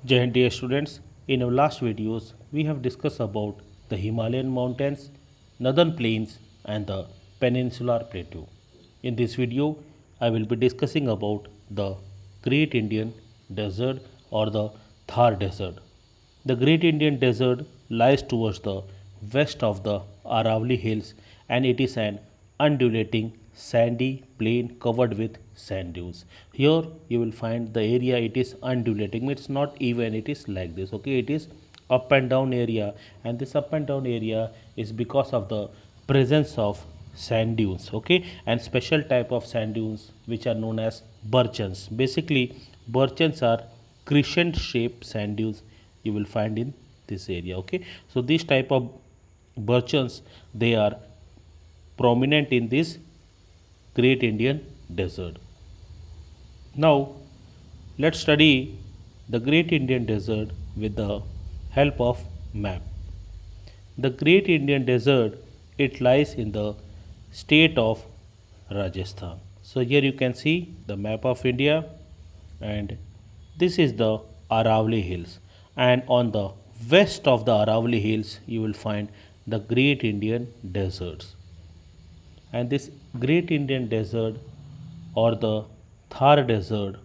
Jai Hind dear students, in our last videos we have discussed about the Himalayan mountains, northern plains and the peninsular plateau. In this video I will be discussing about the Great Indian Desert or the Thar Desert. The Great Indian Desert lies towards the west of the Aravalli Hills and it is an undulating sandy plain covered with sand dunes. Here you will find the area it is undulating. It's not even, it is like this. Okay, it is up and down area, and this up and down area is because of the presence of sand dunes. Okay, and special type of sand dunes which are known as birchens. Basically, birchens are crescent shaped sand dunes you will find in this area. Okay, so this type of birchens they are prominent in this Great Indian Desert. Now let's study the Great Indian Desert with the help of map. The Great Indian Desert it lies in the state of Rajasthan. So here you can see the map of India, and this is the Aravalli Hills, and on the west of the Aravalli Hills you will find the Great Indian Deserts. And this Great Indian Desert or the Thar Desert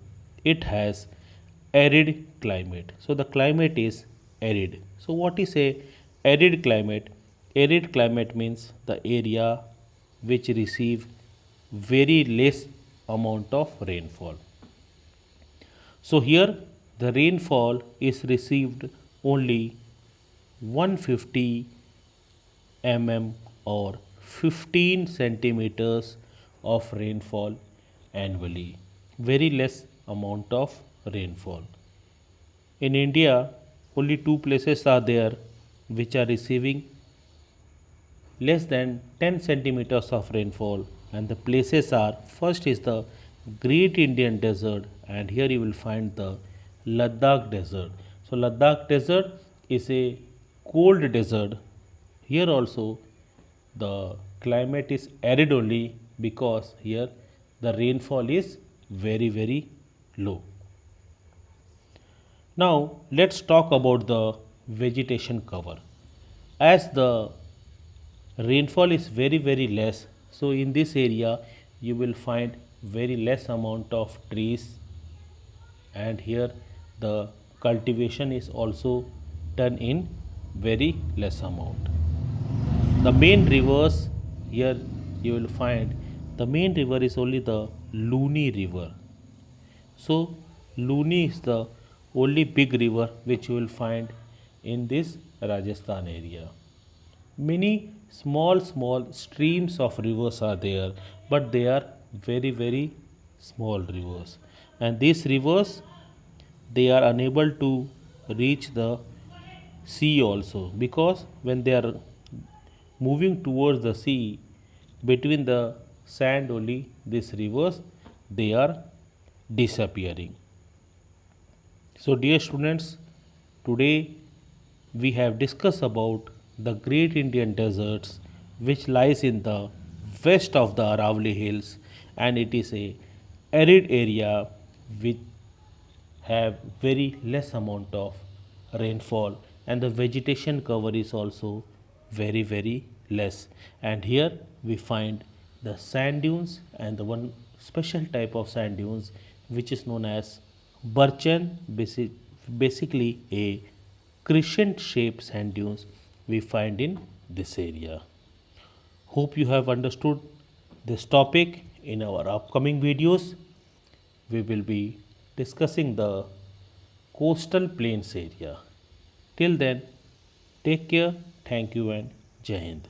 it has arid climate. So the climate is arid. So what is a arid climate? Arid climate means the area which receive very less amount of rainfall. So here the rainfall is received only 150 mm or 15 centimeters of rainfall annually. Very less amount of rainfall. In India, only two places are there which are receiving less than 10 centimeters of rainfall, and the places are first is the Great Indian Desert, and here you will find the Ladakh Desert. So Ladakh Desert is a cold desert. Here also the climate is arid only because here the rainfall is very low. Now let's talk about the vegetation cover. As the rainfall is very less, so in this area you will find very less amount of trees, and here the cultivation is also done in very less amount. The main rivers here you will find the main river is only the Luni river. So Luni is the only big river which you will find in this Rajasthan area. Many small streams of rivers are there, but they are very small rivers, and these rivers they are unable to reach the sea also, because when they are moving towards the sea, between the sand only these rivers they are disappearing. So dear students, today we have discussed about the Great Indian Deserts which lies in the west of the Aravalli Hills, and it is a arid area which have very less amount of rainfall, and the vegetation cover is also very less. And here we find the sand dunes, and the one special type of sand dunes which is known as Birchen, basically a crescent shaped sand dunes we find in this area. Hope you have understood this topic. In our upcoming videos we will be discussing the coastal plains area. Till then, take care, thank you and Jai Hind.